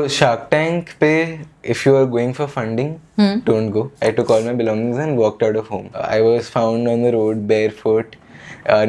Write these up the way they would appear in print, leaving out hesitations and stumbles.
Shark Tank पे, if you are going for funding, don't go. I took all my belongings and walked out of home. I was found on the road barefoot,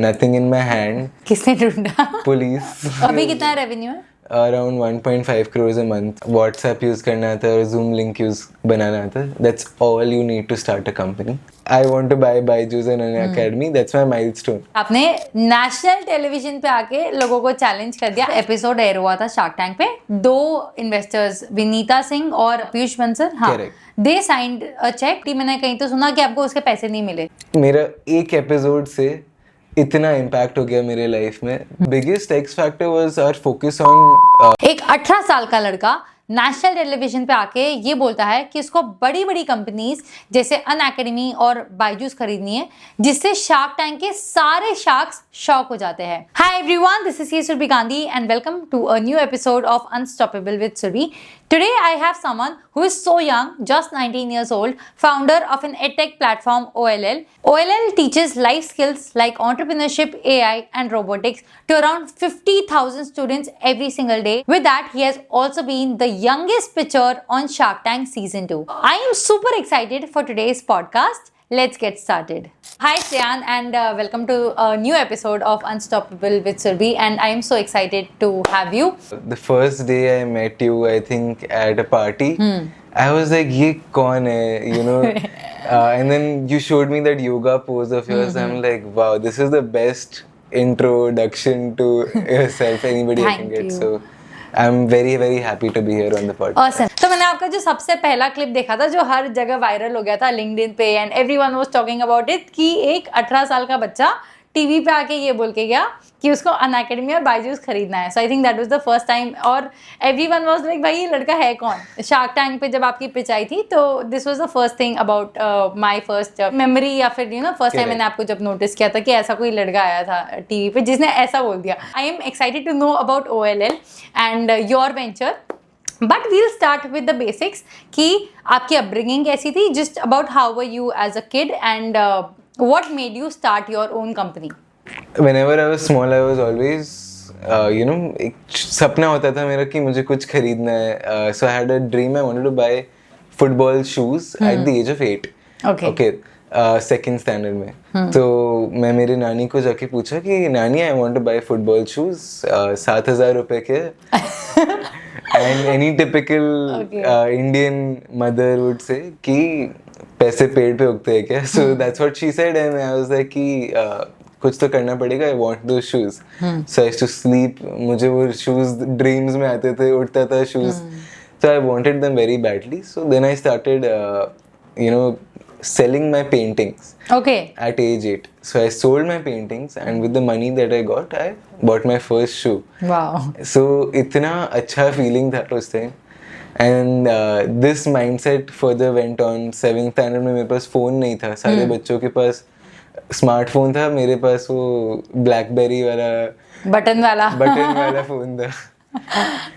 nothing in my hand. किसने ढूंढा? Police. अभी कितना revenue है? Around 1.5 crores a month. WhatsApp use करना था और Zoom link use बनाना था. That's all you need to start a company. I want to buy Byju's and Unacademy. That's my milestone. आपने नेशनल टेलीविजन पे आके लोगों को चैलेंज कर दिया. एपिसोड एयर हुआ था शार्क टैंक पे. 2 इन्वेस्टर्स विनीता सिंह और पीयूष बंसल, हाँ, दे साइंड अ चेक. मैंने कहीं तो सुना कि आपको उसके पैसे नहीं मिले. मेरा एक एपिसोड से इतना इम्पैक्ट हो गया मेरे लाइफ में. Biggest X factor was our focus on. एक 18 साल का लड़का नेशनल टेलीविजन पे आके ये बोलता है कि इसको बड़ी बड़ी कंपनीज जैसे अनअकैडमी और बायजूस खरीदनी है, जिससे शार्क टैंक के सारे शार्क्स शॉक हो जाते हैं. Hi everyone, this is Surabhi Gandhi and welcome to a new episode of unstoppable with Surabhi. Today I have someone who is so young, just 19 years old, founder of an edtech platform OLL. OLL teaches life skills like entrepreneurship, AI and robotics to around 50,000 students every single day. With that, he has also been the youngest pitcher on Shark Tank Season 2. I am super excited for today's podcast. Let's get started. Hi Shreyan and welcome to a new episode of Unstoppable with Surbhi, and I am so excited to have you. The first day I met you, I think at a party, I was like, "ये कौन है?" You know, and then you showed me that yoga pose of yours. I'm like, "Wow, this is the best introduction to yourself anybody I can get." So I'm very very happy to be here on the podcast. Awesome. तो मैंने आपका जो सबसे पहला clip देखा था जो हर जगह वायरल हो गया था लिंक्डइन पे, and everyone was talking about it, कि एक 18 साल का बच्चा टीवी पे आके ये बोल के गया कि उसको अनअकैडमी और बायजूस खरीदना है. So I think that was the first time, और एवरीवन वाज लाइक, भाई ये लड़का है कौन? शार्क टैंक पे जब आपकी पिच आई थी तो this was the first thing about my first memory, या फिर यू नो फर्स्ट टाइम मैंने आपको जब नोटिस किया था कि ऐसा कोई लड़का आया था टीवी पे जिसने ऐसा बोल दिया. I am excited to know about OLL and your venture, but we'll start with the basics कि आपकी अपब्रिंगिंग कैसी थी, just about how were you as a kid and what made you start your own company? Whenever I was small, I was always, you know, एक सपना होता था मेरा कि मुझे कुछ खरीदना है. So I had a dream. I wanted to buy football shoes at the age of 8. Okay. Second standard में. तो मैं मेरी नानी को जाके पूछा कि नानी, I want to buy football shoes. 7,000 रुपए के. And any typical Indian mother would say कि पैसे पेड़ पे उगते हैं क्या? So that's what she said, and I was like कि कुछ तो करना पड़ेगा. I want those shoes. So I used to sleep. मुझे वो shoes dreams में आते थे, उठता था shoes. So I wanted them very badly. So then I started, you know, selling my paintings. Okay. At age 8. So I sold my paintings, and with the money that I got, I bought my first shoe. Wow. So इतना अच्छा feeling था उस time. And this mindset further went on. 7th standard में मेरे पास phone नहीं था. सारे बच्चों के पास स्मार्टफोन था, मेरे पास वो ब्लैकबेरी वाला बटन वाला फ़ोन था.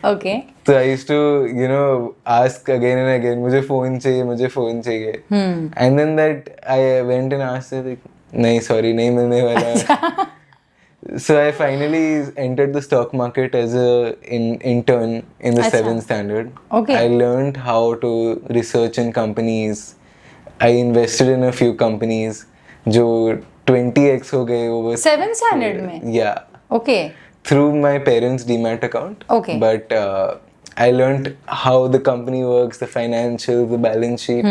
Okay. So I used to, you know, ask again and again, मुझे फ़ोन चाहिए. And then that I went and asked her, like, नहीं sorry, नहीं मिलने वाला. So I finally entered the stock market as a intern in the 7th standard. Okay. I learned how to research in companies. I invested in a few companies जो 20x हो गए over 7th standard में? Yeah. Okay. Through my parents' Demat account. Okay. But I learned how the company works, the financials, the balance sheet,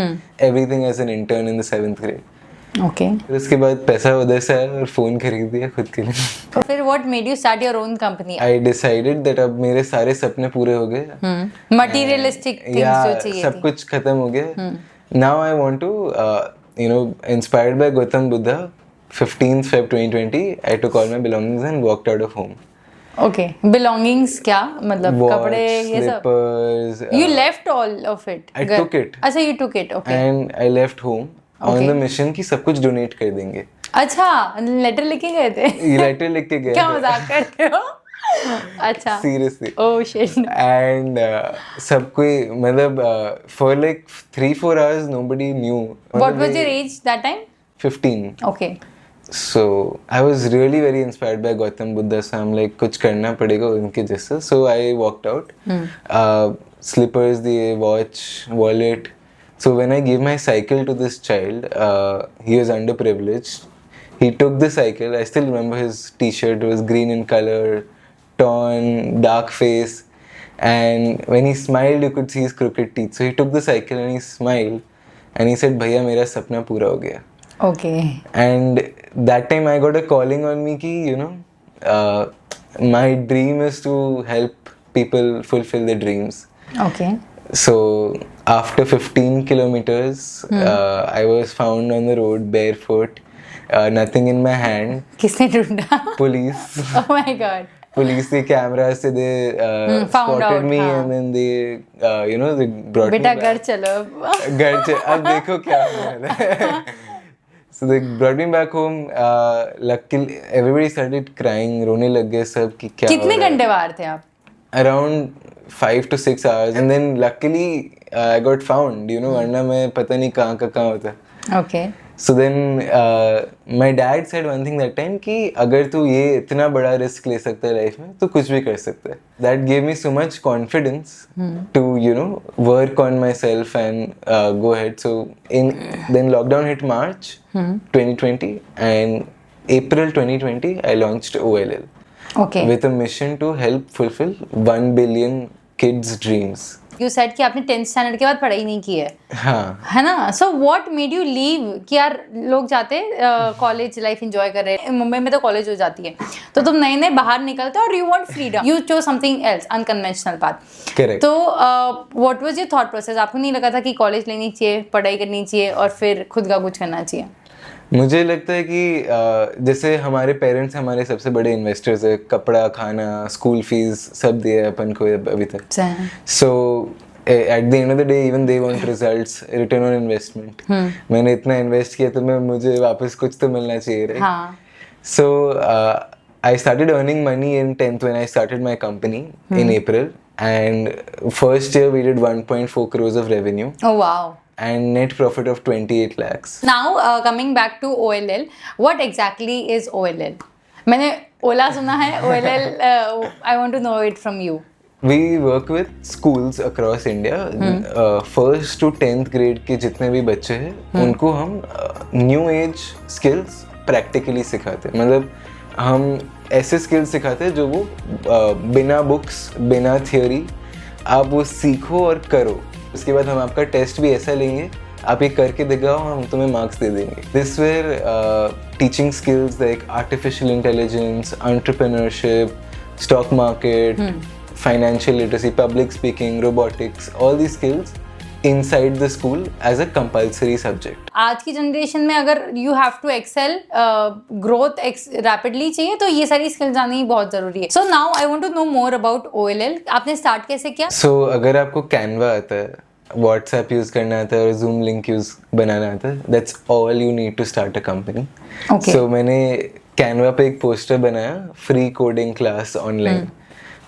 everything as an intern in the 7th grade. Okay. फिर उसके बाद पैसा उधर से आया और phone खरीद दिया खुद के लिए. तो फिर what made you start your own company? I decided that अब मेरे सारे सपने पूरे हो गए. Materialistic things जो चाहिए सब थी. कुछ खत्म हो गया. Now I want to, you know, inspired by Gautam Buddha, 15th Feb 2020, I took all my belongings and walked out of home. Okay. Belongings क्या? मतलब Watch, कपड़े ये सब? slippers. You left all of it? I took it. अच्छा, you took it. Okay. And I left home on the mission कि सब कुछ donate कर देंगे. अच्छा, लेटर लिख के गए थे? लेटर लिख के गए. क्या मजाक करते हो? अच्छा. Seriously. Oh shit. And सब कोई मतलब for like 3-4 hours nobody knew. What was your age that time? 15. Okay. So I was really very inspired by Gautam Buddha. So I'm like कुछ करना पड़ेगा उनके जैसे. So I walked out. slippers दिए, watch, wallet. So when I gave my cycle to this child, he was underprivileged. He took the cycle. I still remember his t-shirt. It was green in color, torn, dark face. And when he smiled, you could see his crooked teeth. So he took the cycle and he smiled. And he said, भैया मेरा सपना पूरा हो गया. Okay. And that time I got a calling on me ki, you know, my dream is to help people fulfill their dreams. Okay. So after 15 kilometers, I was found on the road barefoot, nothing in my hand. किसने ढूंढा? Police. Oh my God. Police the cameras se they found spotted out, me हाँ. and then they you know they brought बेटा me घर back. चलो. घर च अब देखो क्या होने वाला है. So they brought me back home. Luckily everybody started crying, रोने लग गए सब कि क्या कितने हो रहा है. घंटे बाहर थे आप? Around 5 to 6 hours and then luckily I got found, you know, वरना मैं पता नहीं कहाँ का कहाँ होता. Okay. So then my dad said one thing that time कि अगर तू ये इतना बड़ा रिस्क ले सकता है लाइफ में तो कुछ भी कर सकता है. That gave me so much confidence to, you know, work on myself and go ahead. So then lockdown hit March 2020 and April 2020 I launched OLL. Okay. With a mission to help fulfill 1 billion kids' dreams. You said कि आपने 10th standard के बाद पढ़ाई नहीं की है. हाँ. है ना? So what made you leave? कि यार लोग जाते कॉलेज लाइफ एंजॉय कर रहे हैं. मुंबई में तो कॉलेज हो जाती है तो तुम नए नए बाहर निकलते हो और you want freedom. You chose something else, unconventional path. Correct. तो what was your thought process? आपको नहीं लगा था कि कॉलेज लेनी चाहिए, पढ़ाई करनी चाहिए और फिर खुद का कुछ करना चाहिए? मुझे लगता है कि जैसे हमारे पेरेंट्स हमारे सबसे बड़े इन्वेस्टर्स है. कपड़ा, खाना, स्कूल फीस सब दिए अपन को अभी तक. So at the end of the day even they want results, return on investment. मैंने इतना इन्वेस्ट किया तो मुझे वापस कुछ तो मिलना चाहिए, right? So I started earning money in 10th when I started my company in April, and first year we did 1.4 crores of revenue. Oh wow. And net profit of 28 lakhs. Now coming back to OLL, what exactly is OLL? मैंने ओला सुना है. OLL I want to know it from you. We work with schools across India. First to 10th grade के जितने भी बच्चे हैं उनको हम new age skills practically सिखाते हैं. मतलब हम ऐसे skills सिखाते हैं जो वो बिना books, बिना theory आप वो सीखो और करो. उसके बाद हम आपका टेस्ट भी ऐसा लेंगे, आप ये करके दिखाओ, हम तुम्हें मार्क्स दे देंगे. This where teaching skills like artificial intelligence, entrepreneurship, stock market, financial literacy, public speaking, robotics, all the skills inside the school as a compulsory subject. आज की जनरेशन में अगर you have to excel, growth rapidly चाहिए तो ये सारी skills आनी बहुत जरूरी है. So now I want to know more about OLL. आपने स्टार्ट कैसे किया? So अगर आपको Canva आता है, WhatsApp यूज करना आता है और Zoom लिंक यूज बनाना आता है, that's all you need to start a company. Okay. So मैंने Canva पे एक पोस्टर बनाया, free coding class online.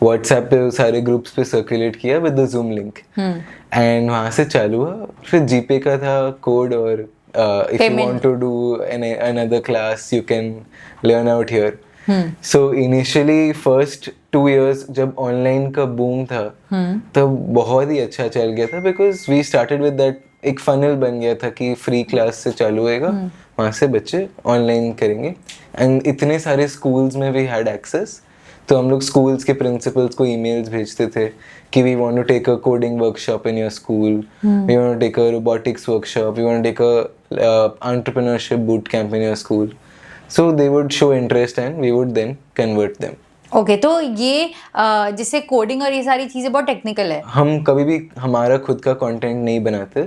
WhatsApp पे सारे ग्रुप्स पे सर्कुलेट किया with the zoom link and वहाँ से चालू हुआ. फिर जीपे का था कोड और if you want to do another class you can learn out here. So initially first 2 years जब ऑनलाइन का बूम था तब बहुत ही अच्छा चल गया था because we started with that. एक फनल बन गया था कि फ्री क्लास से चालू होएगा, वहाँ से बच्चे ऑनलाइन करेंगे एंड इतने सारे स्कूल्स में वी हैड एक्सेस. तो हम लोग स्कूल्स के प्रिंसिपल्स को ईमेल्स भेजते थे कि we want to take a coding workshop in your school, we want to take a robotics workshop, we want to take a entrepreneurship boot camp in your school. So they would show interest and we would then convert them. Okay तो ये जैसे coding और ये सारी चीजें बहुत technical है. हम कभी भी हमारा खुद का कंटेंट नहीं बनाते.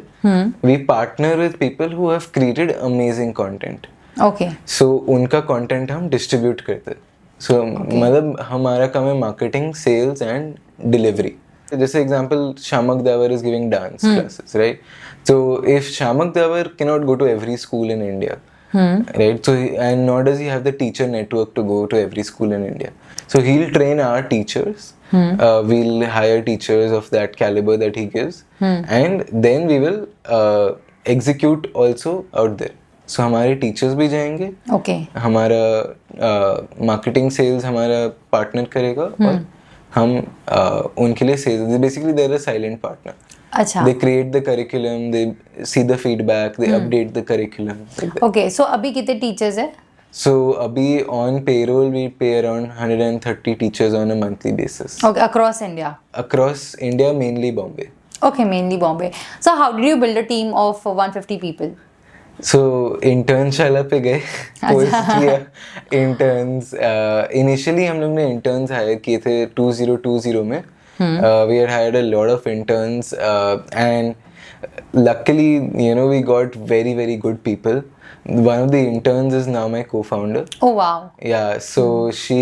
We partner with people who have created amazing content. Okay so उनका कंटेंट हम डिस्ट्रीब्यूट करते. सो मतलब हमारा काम है मार्केटिंग, सेल्स एंड डिलीवरी. जैसे example Shiamak Davar is giving dance classes, right? So if Shiamak Davar cannot go to every school in India, right? So and nor does he have the teacher network to go to every school in India. So he'll train our teachers. We'll hire teachers of that caliber that he gives, and then we will execute also out there. So हमारे teachers भी जाएंगे, okay हमारा marketing sales हमारा partner करेगा और हम उनके लिए sales, basically they are a silent partner. अच्छा. They create the curriculum, they see the feedback, they update the curriculum. Like that. Okay, so अभी कितने टीचर्स है? So abhi on payroll we pay around 130 teachers on a monthly basis. Okay, across India? Across India, mainly Bombay. Okay, mainly Bombay. So how did you build a team of 150 people? So internशाला पे गए, post किया interns. Initially हम लोग ने interns hire किए थे 2020 में. We had hired a lot of interns, and luckily, you know, we got very, very good people. One of the interns is now my co-founder. Oh wow. Yeah, so she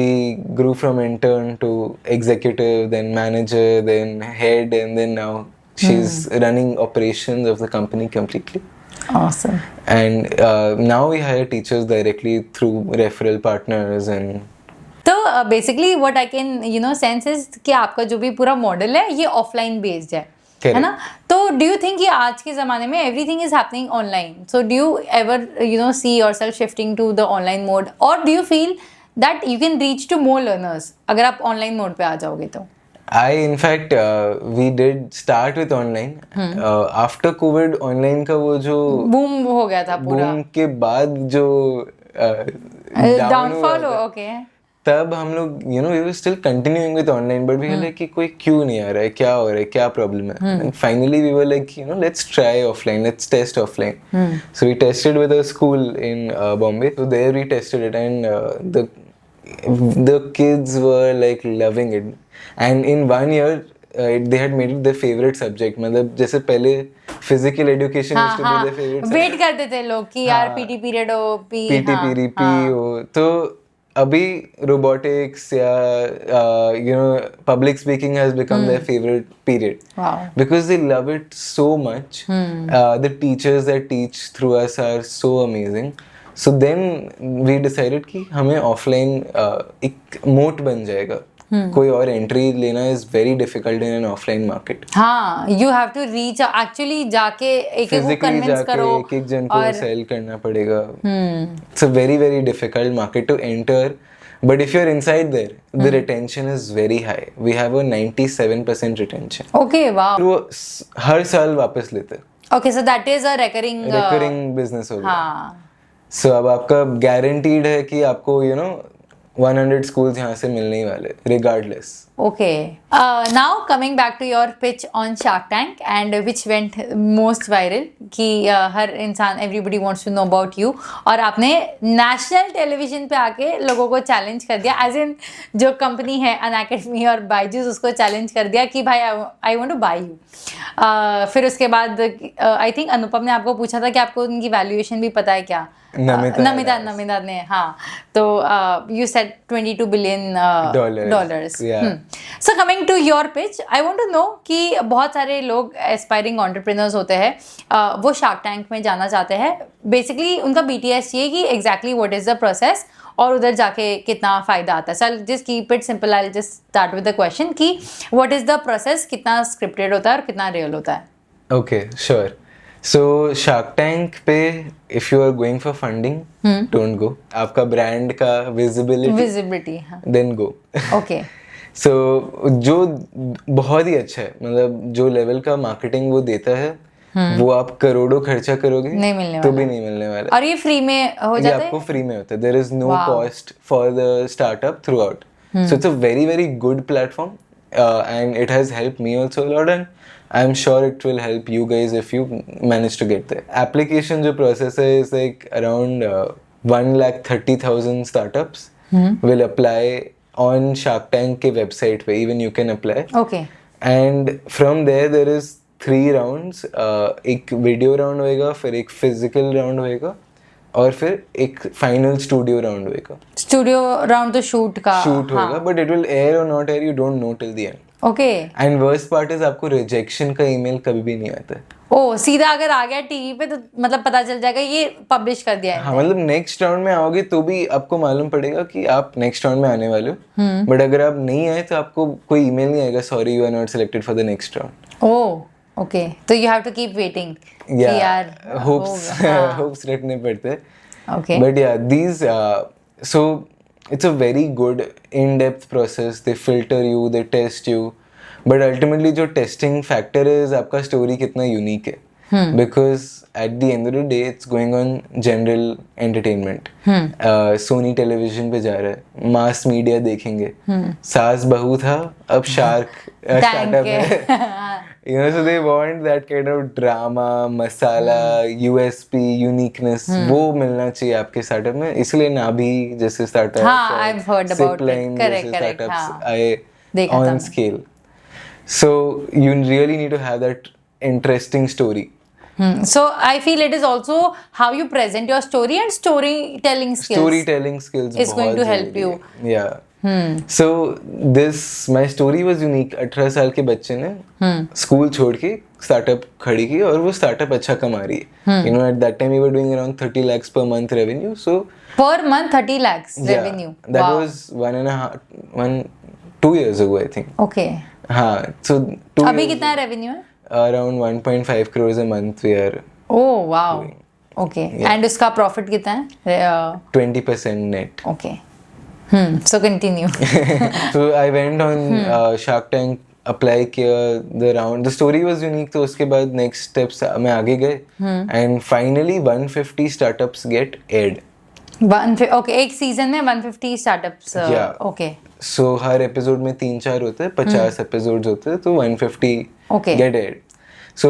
grew from intern to executive, then manager, then head, and then now she's running operations of the company completely. Awesome. And now we hire teachers directly through referral partners and तो basically what I can you know sense is कि आपका जो भी पूरा model है ये offline based है ना? तो डू यू थिंक कि आज के ज़माने में everything is happening online, so do you ever you know see yourself shifting to the online mode, और do you feel that you can reach to more learners अगर आप ऑनलाइन मोड पे आ जाओगे तो? in fact, we did start with online. After COVID, online का वो जो boom हो गया था पूरा, boom के बाद जो डाउनफॉल. ओके. तब हम लोग you know we were still continuing with online, but we were like कि कोई क्यों नहीं आ रहा है, क्या हो रहा है, क्या प्रॉब्लम है. And finally we were like, you know, let's try offline, let's test offline. So we tested with a school in Bombay. So there we tested it, and the kids were like loving it. And in 1 year they had made it their favorite subject. मतलब जैसे पहले physical education used to be their favorite subject. Wait करते थे लोग कि यार PT period हो, PT हो. तो अभी robotics या you know public speaking has become their favorite period. Wow. Because they love it so much. The teachers that teach through us are so amazing. So then we decided कि हमें offline एक मोट बन जाएगा. कोई और entry लेना is very difficult in an offline market. हाँ, you have to reach actually, जाके एक को कन्विंस करो, एक जन को सेल करना पड़ेगा. It's a very very difficult market to enter, but if you are inside there the retention is very high. We have a 97% retention. Okay, wow. तो हर साल वापस लेते. Okay, so that is a recurring business हो गया. हाँ. सो अब आपका गारंटीड है कि आपको यू नो 100 schools यहाँ से मिलने ही वाले regardless. Okay. Now coming back to your pitch on Shark Tank, and which went most viral कि हर इंसान everybody wants to know about you, और आपने नेशनल टेलीविजन पे आके लोगों को चैलेंज कर दिया, एज इन जो कंपनी है अनअकैडमी और बायजूस उसको चैलेंज कर दिया कि भाई I want to buy you. फिर उसके बाद आई थिंक अनुपम ने आपको पूछा था कि आपको उनकी वैल्यूएशन भी पता है क्या? नमिता ने. हाँ, तो you said $22 billion. So coming to your pitch, I want to know कि बहुत सारे लोग एस्पायरिंग एंटरप्रेन्योर्स होते हैं, वो शार्क टैंक में जाना चाहते हैं. बेसिकली उनका BTS ये कि exactly what is the process और उधर जाके कितना फ़ायदा आता है. So I just keep it simple. I just start with the question कि व्हाट इज द प्रोसेस, कितना स्क्रिप्टेड होता है और कितना रियल होता है? Okay, sure. So Shark Tank पे if you are going for funding, don't go. आपका brand का visibility, हाँ. then go. Okay. So जो बहुत ही अच्छा है, मतलब जो लेवल का मार्केटिंग वो देता है, वो आप करोड़ों खर्चा करोगे नहीं मिलने तो वाला. भी नहीं मिलने वाला. और ये फ्री में हो जाता है? ये आपको फ्री में होता है. There is no cost for the startup throughout. So it's a very very good platform, and it has helped me also a lot, and I'm sure it will help you guys if you manage to get there. Application जो process है is like around 130,000 startups will apply on Shark Tank के website पे. Even you can apply. Okay. And from there is 3 rounds. एक video round होएगा, फिर एक physical round होएगा, और फिर एक फाइनल स्टूडियो राउंड होएगा. स्टूडियो राउंड तो शूट होएगा, बट इट विल एयर और not air, you don't know till the end. Okay. And worst part is आपको रिजेक्शन का ईमेल कभी भी नहीं आता है. ओ, सीधा अगर आ गया टीवी पे तो मतलब पता चल जाएगा ये पब्लिश कर दिया है. हाँ, मतलब नेक्स्ट राउंड में आओगे तो भी आपको मालूम पड़ेगा कि आप नेक्स्ट राउंड में आने वाले हो. बट अगर आप नहीं आए तो आपको कोई ईमेल नहीं आएगा, sorry you are not selected for the next round. Oh, okay. तो you have to keep waiting. यार होप्स रखने पड़ते हैं. Okay. But yeah, these so it's a very good in-depth process. They filter you, they test you, but ultimately जो testing factor is आपका story कितना unique है. Because at the end of the day it's going on general entertainment. Sony television पे जा रहा है, mass media देखेंगे. सास बहू था, अब shark startup है. You know, so they want that kind of drama, masala, USP, uniqueness. वो मिलना चाहिए आपके startup में. इसलिए नाभी जैसे startups, हाँ, I've heard about it. Zipline Correct, जैसे correct, startups हाँ. आए देखा था on मैं. scale. So you really need to have that interesting story. So I feel it is also how you present your story and storytelling skills. Storytelling skills is going बहुत to help जरूरी you. है. Yeah. So this my story was unique. 18 साल के बच्चे ने school छोड़ के startup खड़ी की और वो स्टार्टअप अच्छा कमा रही है. You know, at that time we were doing around 30 lakhs per month revenue. So Per month 30 lakhs yeah, revenue. that Wow. was 2 years ago I think. Okay. हाँ, so 2 अभी years कितना revenue है? around 1.5 crores a month we are Oh wow. Okay. And उसका profit कितना है? 20% net. Okay. So continue. So I went on Shark Tank, apply किया the round. The story was unique. तो उसके बाद next steps में आगे गए and finally 150 startups get aired. Okay, एक season में 150 startups. Yeah. Okay. So हर एपिसोड में 3-4 होते हैं, 50 एपिसोड्स होते हैं, तो 150 Okay. get aired. So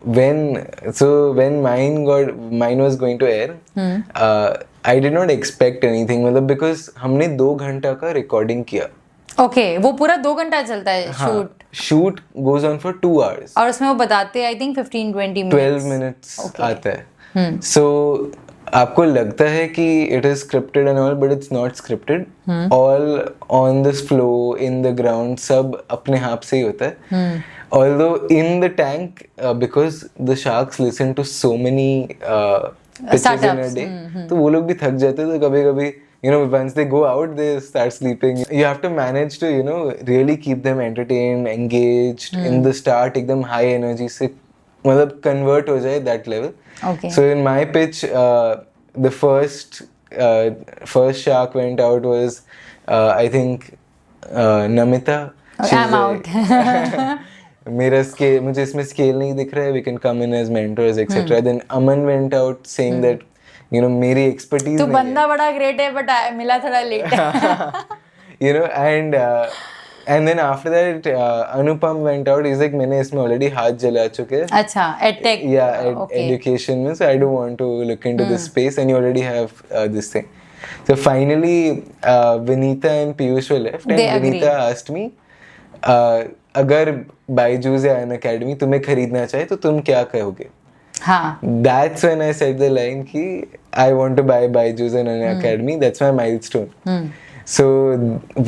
when mine was going to air, I did not expect anything, मतलब because हमने 2 घंटा का रिकॉर्डिंग किया. Okay, वो पूरा 2 घंटा चलता है shoot. Shoot goes on for 2 hours. और उसमें वो बताते हैं I think 15-20 minutes. 12 minutes आता है. So आपको लगता है कि it is scripted and all, but it's not scripted. All on this flow, in the ground, सब अपने आप से ही होता है. Although in the tank, because the sharks listen to so many pitches in a Startups. day, तो वो लोग भी थक जाते हैं. तो कभी-कभी, you know, once they go out, they start sleeping. You have to manage to, you know, really keep them entertained, engaged. In the start, एकदम high energy से मतलब convert हो जाए that level. Okay. So in my pitch, the first shark went out was I think Namita. I'm out. मेरा scale, मुझे इसमें scale नहीं दिख रहा है. We can come in as mentors, etc. Then Aman went out saying that, you know, मेरी expertise तू नहीं बंदा बड़ा great है but मिला थोड़ा late है. you know, and then after that Anupam went out. He's like, मैंने इसमें already हाथ जला चुके हैं. अच्छा, edtech. Yeah, Okay. education में, so I don't want to look into this space, and you already have this thing. So finally, Vinita and Piyush were left, and They agreed. Vinita asked me, अगर बायजूस या अन academy तुम्हें खरीदना चाहे तो तुम क्या कहोगे? हाँ. That's when I said the line कि I want to buy Byju's and an academy. That's my milestone. So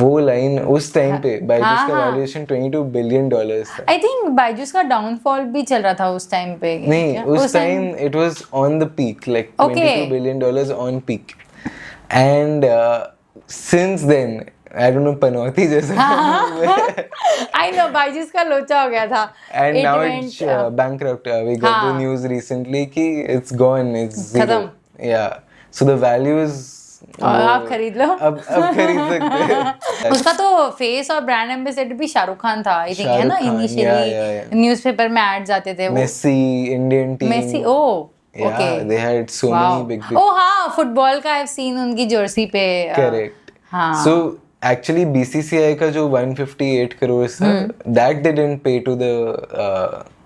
वो लाइन उस टाइम पे बायजूस का वैल्यूएशन $22 billion था. I think बायजूस का डाउनफॉल भी चल रहा था उस टाइम पे. नहीं, उस time it was on the peak, like $22 billion on peak. And since then, I don't know, पनौती जैसा. I know, बायजूस का लोचा हो गया था. And now it's bankrupt. We got the news recently कि it's gone, it's zero. खत्म. Yeah. So the value is आप खरीद लो. अब खरीद सकते हैं. उसका तो फेस और ब्रांड एम्बेसडर भी शाहरुख खान था, आई थिंक, है ना? शाहरुख खान, इनिशियली न्यूज़पेपर में एड्स आते थे वो. Messi, Indian team. Messi, oh. Yeah, Okay. they had so Wow. many big. Oh हाँ, फुटबॉल का आई हैव सीन उनकी जर्सी पे. Correct. हाँ. So actually BCCI का जो 158 crore था, that they didn't pay to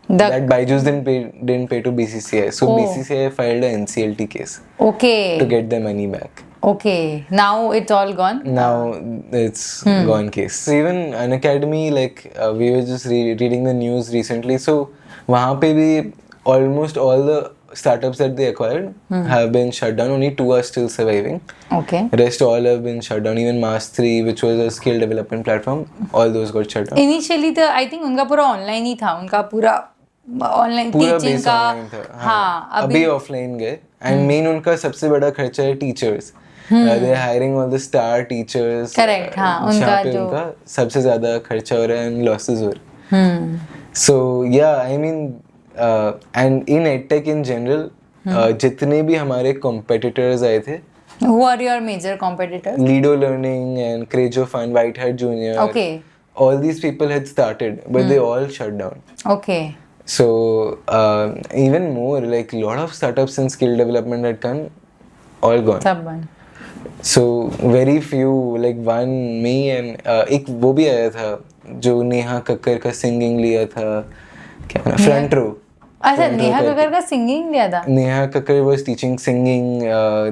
that Byju's didn't pay to BCCI. So BCCI filed a NCLT case Okay. to get their money back. Okay. Now it's all gone. Now it's gone case. So even Unacademy, like we were just reading the news recently. So वहाँ पे भी almost all the startups that they acquired have been shut down. Only 2 are still surviving. Okay. Rest all have been shut down. Even Mass3, which was a skill development platform, all those got shut down. Initially तो I think उनका पूरा online ही था, उनका पूरा online पूरा teaching base का. Online था. हाँ, अभी ऑफलाइन गए. And main उनका सबसे बड़ा खर्चा है teachers. They are hiring all the star teachers. Correct, हाँ, उनका जहाँ पे जो उनका सबसे ज्यादा खर्चा हो रहा है and losses हो रहे हैं. So yeah, I mean, and in edtech in general, जितने भी हमारे competitors आए थे, Who are your major competitors? Lido Learning and Crejo Fun, White Hat Junior. Okay. All these people had started, but they all shut down. Okay. So even more, like a lot of startups in skill development had come, all gone. सब बन. So very few, like one me and एक वो भी आया था जो नेहा कक्कर का singing लिया था, क्या नाम, फ्रंट रो. अच्छा, नेहा कक्कर का सिंगिंग लिया था. Neha Kakkar was teaching singing.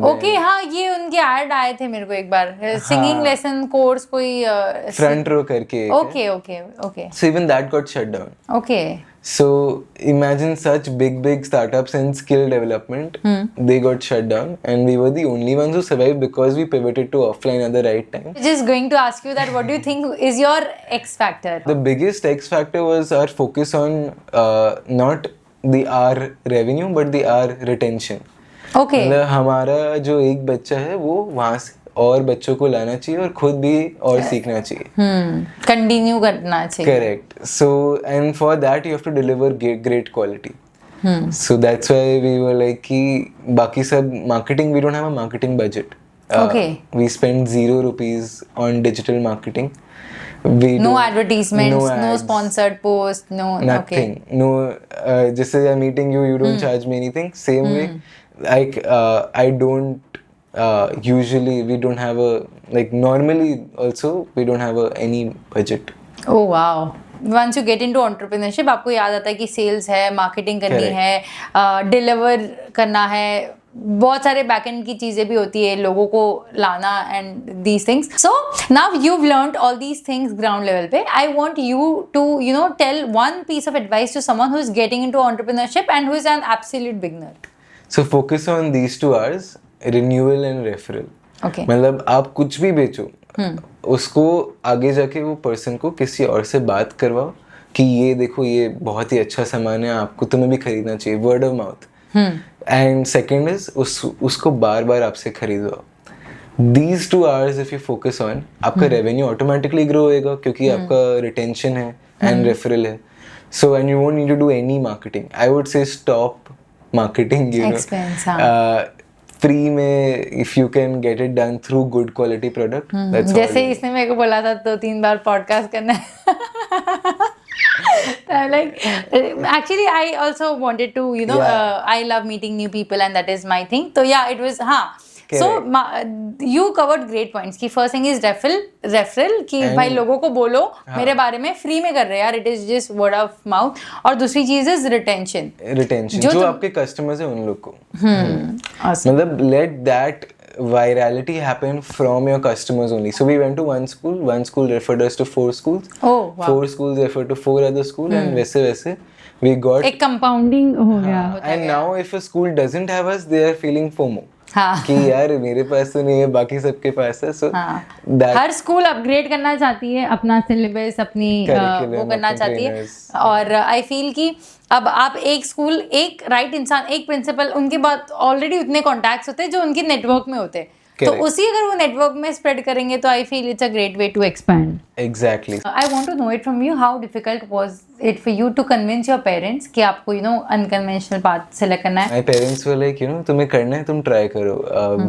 Okay, हाँ, ये उनके ऐड आए थे मेरे को एक बार, सिंगिंग लेसन कोर्स कोई फ्रंट रो करके. Okay okay okay. So even that got shut down. Okay. So imagine such big startups in skill development, they got shut down, and we were the only ones who survived because we pivoted to offline at the right time. Just going to ask you that, what do you think is your X factor? The biggest X factor was our focus on not the R revenue but the R retention. Okay. मतलब हमारा जो एक बच्चा है वो वहाँ से और बच्चों को लाना चाहिए और खुद भी और सीखना चाहिए. कंटिन्यू करना चाहिए. Correct. So and for that you have to deliver great quality. So that's why we were like कि बाकी सब marketing, we don't have a marketing budget. Okay. We spend 0 rupees on digital marketing. No advertisements, no ads, sponsored post, no nothing. Okay. No, just as I'm meeting you, you don't charge me anything. Same way, like I don't usually, we don't have a, like normally also we don't have any budget. Oh wow. Once you get into entrepreneurship, आपको याद आता है कि sales है, marketing करनी है, deliver करना है, बहुत सारे बैकएंड की चीजें भी होती है, लोगों को लाना and these things. So now you've learned all these things ground level पे. I want you to tell one piece of advice to someone who is getting into entrepreneurship and who is an absolute beginner. So focus on these 2 R's, renewal and referral. Okay. मतलब आप कुछ भी बेचो, उसको आगे जाके वो person को किसी और से बात करवाओ कि ये देखो ये बहुत ही अच्छा सामान है, आपको तुम्हें भी खरीदना चाहिए, word of mouth. And second is उसको बार बार आपसे खरीदवाओ. These 2 R's if you focus on, आपका रेवेन्यू ऑटोमेटिकली ग्रो होएगा क्योंकि आपका रिटेंशन है एंड रेफरल है. So and you won't need to do any marketing. I would say stop marketing, you know. Free में if you can get it done through good quality product, that's all. जैसे इसने मेरे को बोला था 2-3 बार podcast करना है. Like actually I also wanted to I love meeting new people and that is my thing. So yeah, it was So you covered great points कि first thing is referral कि भाई लोगों को बोलो मेरे बारे में, फ्री में कर रहे हैं यार, it is just word of mouth. और दूसरी चीज is retention जो आपके कस्टमर्स हैं उन लोग को. मतलब let that virality happen from your customers only. So we went to one school referred us to 4 schools. Oh wow. 4 schools referred to 4 other schools and वैसे we got एक compounding हो गया. And now if a school doesn't have us, they are feeling FOMO. हाँ. कि यार मेरे पास तो नहीं है, बाकी सबके पास है. So हर स्कूल अपग्रेड करना चाहती है, अपना सिलेबस अपनी वो करना चाहती है. और आई फील कि अब आप एक स्कूल, एक राइट इंसान, एक प्रिंसिपल, उनके बाद ऑलरेडी उतने कॉन्टैक्ट्स होते हैं जो उनके नेटवर्क में होते हैं. तो उसी अगर वो नेटवर्क में स्प्रेड करेंगे तो I feel it's a great way to expand. Exactly. I want to know it from you, how difficult was it for you to convince your parents कि आपको अनकन्वेंशनल पाथ सेलेक्ट करना है. My parents were like तुम्हें करना है, तुम try करो,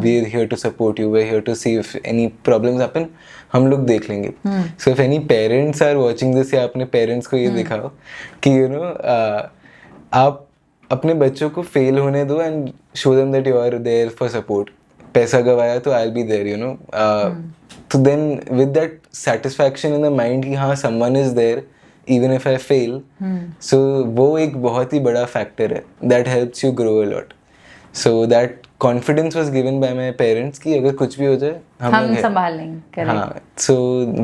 we are here to support you, we are here to see if any problems happen, हम लोग देख लेंगे. So if any parents are watching this, या अपने पेरेंट्स को ये दिखाओ कि आप अपने बच्चों को फेल होने दो and show them that you are there for support. पैसा गवाया तो आई विल बी देयर, तो then with that satisfaction in the mind कि हाँ someone is there even if I fail. So वो एक बहुत ही बड़ा फैक्टर है that helps you grow a lot. So that confidence was given by my parents कि अगर कुछ भी हो जाए हम संभाल लेंगे. हाँ, सो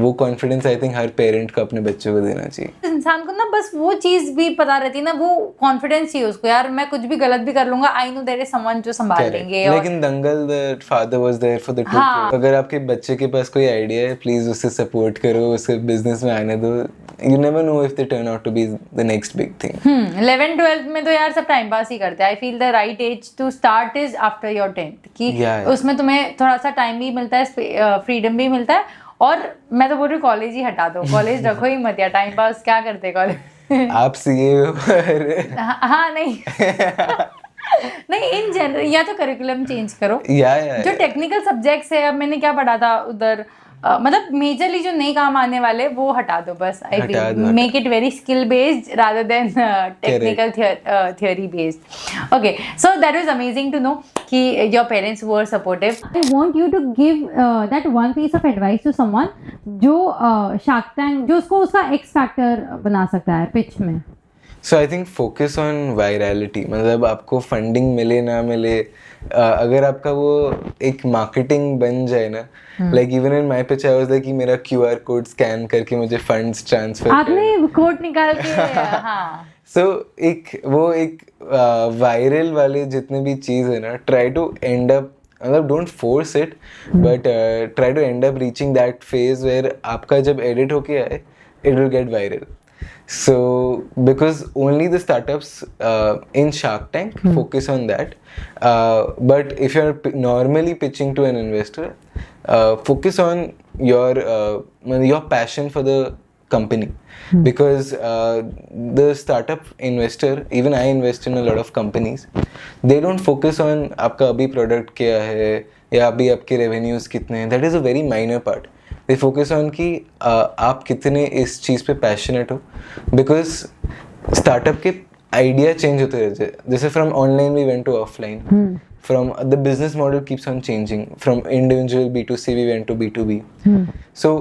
वो confidence I think her parent को अपने बच्चों को देना चाहिए. इंसान को ना बस वो चीज भी पता रहती है ना, वो कॉन्फिडेंस चाहिए उसको, यार मैं कुछ भी गलत भी कर लूंगा, I know there is someone जो संभाल लेंगे. लेकिन Dangal the father was there for the 2 kids. अगर आपके बच्चे के पास कोई आइडिया है, प्लीज उसे सपोर्ट करो, उसे बिजनेस में आने दो. You never know if they turn out to be the next big thing. 11th-12th में तो यार सब टाइम पास ही करते हैं. I feel the right age to start is after your 10th कि उसमें तुम्हें थोड़ा सा टाइम भी मिलता है, फ्रीडम भी मिलता है. और मैं तो बोल रही हूँ कॉलेज ही हटा दो, कॉलेज रखो ही मत यार, टाइम पास क्या करते कॉलेज. आप सीए हो. हाँ नहीं नहीं इन जनरल, या तो करिकुलम चेंज करो। या जो टेक्निकल सब्जेक्ट्स है, अब मैंने क्या पढ़ा था उधर, मतलब मेजरली जो नहीं काम आने वाले वो हटा दो बस। I think make it very skill based rather than technical theory based. Okay, so that was amazing to know कि your parents were supportive. I want you to give that one piece of advice to someone जो shark tank, जो उसको उसका x factor बना सकता है pitch में। So I think focus on virality, मतलब आपको फंडिंग मिले ना मिले, अगर आपका वो एक मार्केटिंग बन जाए ना, like even in my pitch I was like कि मेरा QR कोड स्कैन करके मुझे फंड्स ट्रांसफर, आपने कोड निकाल के हाँ। सो एक वायरल वाले जितने भी चीज़ है ना, ट्राई टू एंड अप, मतलब don't force it, but try to end up reaching that phase where आपका जब एडिट होके आए it will get viral. So because only the startups in Shark Tank focus on that, but if you're normally pitching to an investor, focus on your passion for the company, because the startup investor, even I invest in a lot of companies, they don't focus on आपका अभी product क्या है या अभी आपके revenues कितने हैं. That is a very minor part. They focus on कि आप कितने इस चीज़ पे पैशनेट हो, बिकॉज स्टार्टअप के आइडिया चेंज होते रहते हैं. जैसे from online we went to offline, from the business model keeps on changing, from individual B2C we went to B2B. So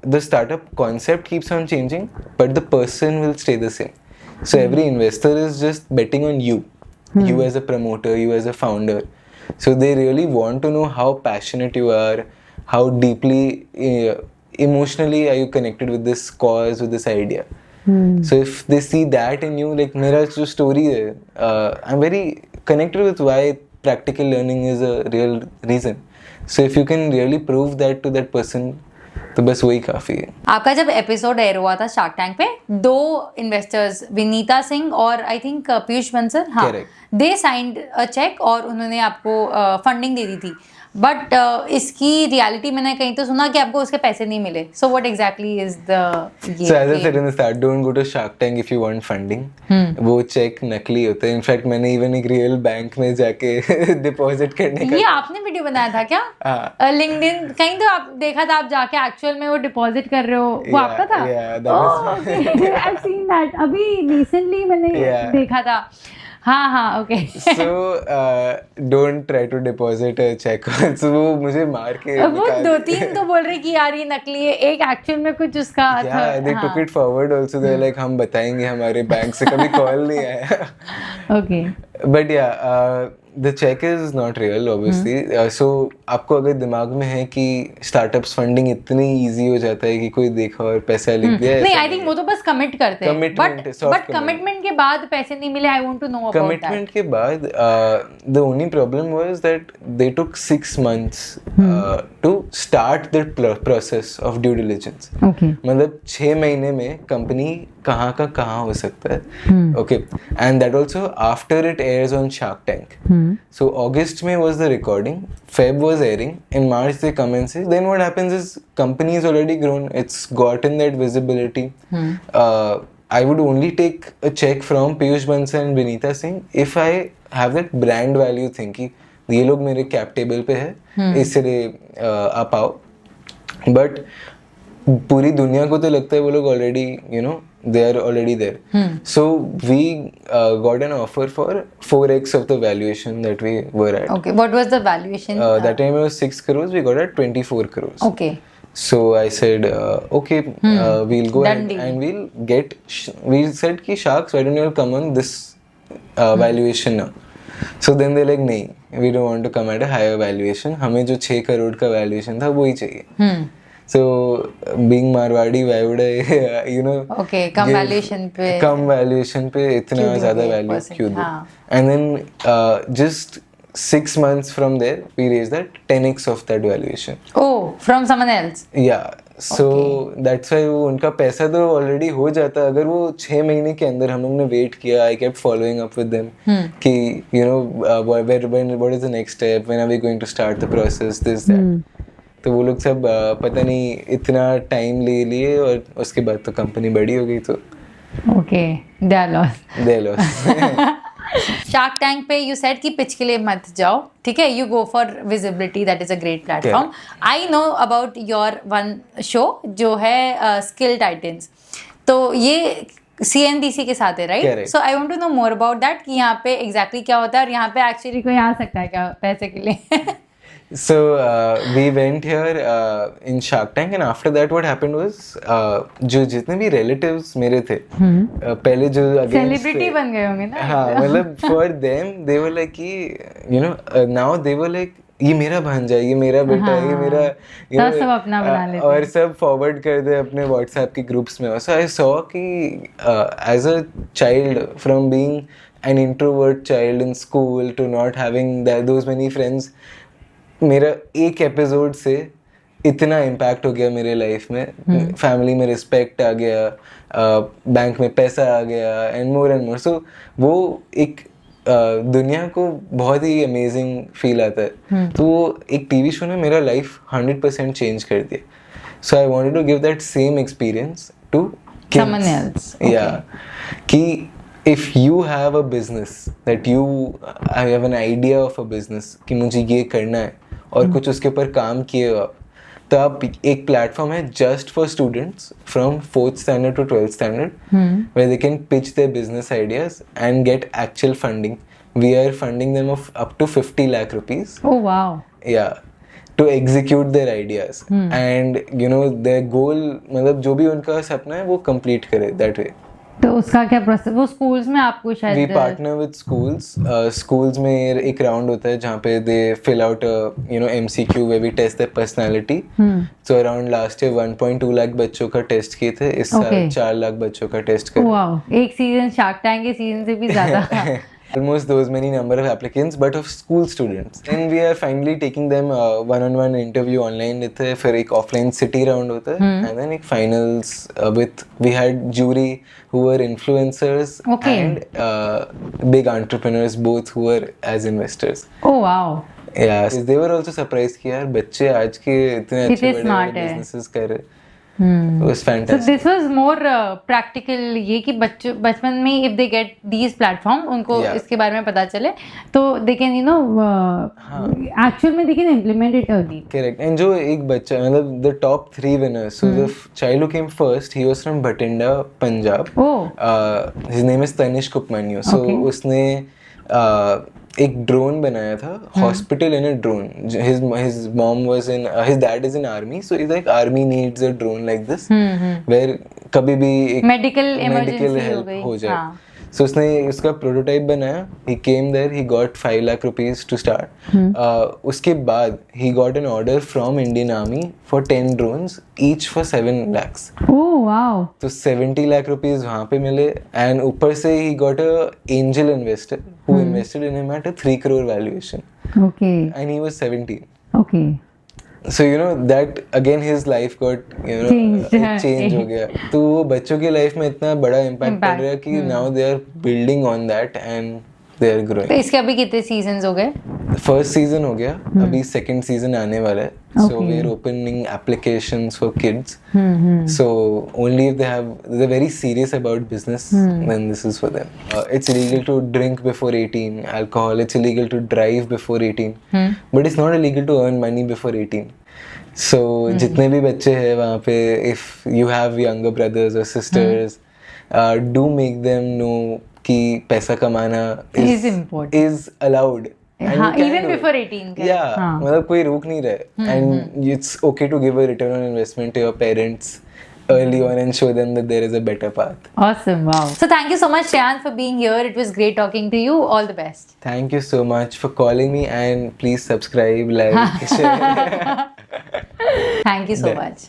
the startup concept keeps on changing, but the person will stay the same. So every investor is just betting on you, you as a promoter, you as a founder. So they really want to know how passionate you are, how deeply emotionally are you connected with this cause, with this idea. So if they see that in you, like मेरा जो story है, I'm very connected with why practical learning is a real reason. So if you can really prove that to that person, तो बस वही काफी है. आपका जब एपिसोड एयर हुआ था शार्क टैंक पे, 2 इन्वेस्टर्स विनीता सिंह और आई थिंक पीयूष बंसल, हाँ, दे साइंड अ चेक और उन्होंने आपको फंडिंग दे दी थी. बट इसकी रियलिटी मैंने कहीं तो सुना कि आपको उसके पैसे नहीं मिले. So what exactly is the So as I said in the start, don't go to Shark Tank if you want funding. वो चेक नकली होते हैं. इनफैक्ट मैंने इवन एक रियल बैंक में जाके डिपॉजिट करने का, ये आपने वीडियो बनाया था क्या? लिंक्डइन कहीं तो आप देखा था, आप जाके एक्चुअल में वो डिपॉजिट कर रहे हो, वो आपका था? I have seen that. अभी रिसेंटली मैंने देखा था. हाँ okay. So don't try to deposit a check. So वो मुझे मार के वो 2-3 तो बोल रहे कि यार ये नकली है, एक एक्चुअल में कुछ उसका था. They took it forward also. They're like हम बताएंगे, हमारे बैंक से कभी कॉल नहीं आया. Okay. But yeah, the check is not real obviously. So आपको अगर दिमाग में है कि स्टार्टअप्स फंडिंग इतनी इजी हो जाता है कि कोई देखा और पैसा लिख दिया, नहीं, आई थिंक वो तो बस कमिट करते हैं. बट कमिटमेंट के बाद पैसे नहीं मिले. I want to know about that. Commitment के बाद the only problem was that they took 6 months to start the process of due diligence. Okay. मतलब 6 महीने में कंपनी कहाँ का कहाँ हो सकता है. Okay, and that also after it airs on Shark Tank. So August में was the recording, Feb was airing, in March they come and say. Then what happens is company is already grown, it's gotten that visibility. I would only take a check from Piyush Bansal and Vinita Singh if I have that brand value thing कि ये लोग मेरे cap table पे है, इसलिए आप आओ. But पूरी दुनिया को तो लगता है वो लोग already they are already there. So we got an offer for 4x of the valuation that we were at. Okay, what was the valuation? That time it was 6 crores, we got at 24 crores. Okay. So I said, okay, we'll go ahead and we'll get, we said ki Sharks, why don't you all come on this valuation now? So then they're like, nahi, we don't want to come at a higher valuation. हमें जो 6 करोड़ का valuation था वही चाहिए. So being Marwadi, why would I, okay, come valuation पे इतना ज़्यादा value क्यों दूँ? And then just 6 months from there, we raised that 10x of that valuation. Oh, from someone else? Yeah. So that's why वो उनका पैसा तो already हो जाता. अगर वो 6 महीने के अंदर हम लोग ने wait किया, I kept following up with them कि what is the next step, when are we going to start the process, this that. तो वो लोग सब पता नहीं इतना टाइम ले लिए और उसके बाद तो कंपनी बड़ी हो गई. तो okay, they are loss. Shark tank पे यू सेड कि पिच के लिए मत जाओ, ठीक है, you go for visibility, that is a great platform. I know about your one show जो है स्किल टाइटन्स, तो ये CNBC के साथ है, right? Correct. So I want to know more about that कि यहाँ पे एग्जैक्टली क्या होता है और यहाँ पे एक्चुअली कोई आ सकता है क्या पैसे के लिए? So we went here in Shark Tank, and after that what happened was जो जितने भी relatives मेरे थे पहले जो against सेलिब्रिटी बन गए होंगे ना. हाँ मतलब for them they were like कि now they were like ये मेरा भांजा है, ये मेरा बेटा है, ये मेरा तो सब अपना बना लेते और सब फॉरवर्ड कर दे अपने व्हाट्सएप के ग्रुप्स में. सो आई सॉ कि as a child from being an introvert child in school to not having those many friends, मेरा एक एपिसोड से इतना इम्पैक्ट हो गया मेरे लाइफ में. फैमिली में रिस्पेक्ट आ गया, बैंक में पैसा आ गया, एंड मोर. सो वो एक दुनिया को बहुत ही अमेजिंग फील आता है. तो वो एक टीवी शो ने मेरा लाइफ 100% चेंज कर दिया. So I wanted to give that same experience to Someone else. Okay. Yeah, कि if you have a business that I have an idea of a business कि मुझे ये करना है और कुछ उसके ऊपर काम किए हो आप, तो आप एक प्लेटफॉर्म है just for students from 4th standard to 12th standard where they can pitch their business ideas and get actual funding. We are funding them of up to 50 lakh rupees. Oh wow. Yeah, to execute their ideas. And their goal मतलब जो भी उनका सपना है वो complete करे that way. तो उसका क्या प्रोसेस? वो स्कूल्स में आपको शायद We partner with schools. Schools में एक राउंड होता है जहाँ पे they fill out a MCQ where we test their personality. So around last year 1.2 lakh बच्चों का टेस्ट किए थे. इस साल 4 लाख बच्चों का टेस्ट कर. वाओ, एक सीजन शार्क टैंक के सीजन से भी ज्यादा. Almost those many number of applicants, but of school students. And we are finally taking them one-on-one interview online लेते हैं, फिर एक offline city round होता है, and then एक finals with we had jury who were influencers and big entrepreneurs both who were as investors. Oh wow. Yeah, so they were also surprised कि यार बच्चे आज के इतने अच्छे बड़े businesses कर रहे. It was fantastic. So this was more practical, ये कि बचपन में if they get these platform उनको इसके बारे में पता चले तो they can actual में they can implement it early. Correct. And जो एक बच्चा मतलब the top 3 winners, so the child who came first, he was from Bhatinda, Punjab. His name is Tanish Kupmanyu. So उसने एक ड्रोन बनाया था, hospital in a drone. his mom was in his dad is in army, so he's like army needs a drone like this where कभी भी एक medical help हो जाए. So उसने उसका प्रोटोटाइप बनाया. He came there, he got 5 lakh rupees to start. उसके बाद he got an order from Indian Army for 10 drones, each for 7 lakhs. Oh wow. तो 70 lakh rupees वहाँ पे मिले, and ऊपर से he got a angel investor who invested in him at a 3 crore valuation. Okay. And he was 17. Okay. So that again his life got change हो गया. तो वो बच्चों की लाइफ में इतना बड़ा इम्पैक्ट पड़ रहा है कि now they are building on that and they are growing. तो इसके अभी कितने सीजन्स हो गए? First season हो गया, अभी second season आने वाला है. So we are opening applications for kids. So only if they're very serious about business, then this is for them. It's illegal to drink before 18, alcohol. It's illegal to drive before 18, but it's not illegal to earn money before 18. So जितने भी बच्चे हैं वहाँ पे, if you have younger brothers or sisters, do make them know कि पैसा कमाना is allowed. हाँ, even before 18. Yeah, मतलब कोई रोक नहीं रहा. And it's okay to give a return on investment to your parents early on and show them that there is a better path. Awesome, wow. So thank you so much, Shreyans, for being here. It was great talking to you. All the best. Thank you so much for calling me, and please subscribe, like, share. Thank you so much.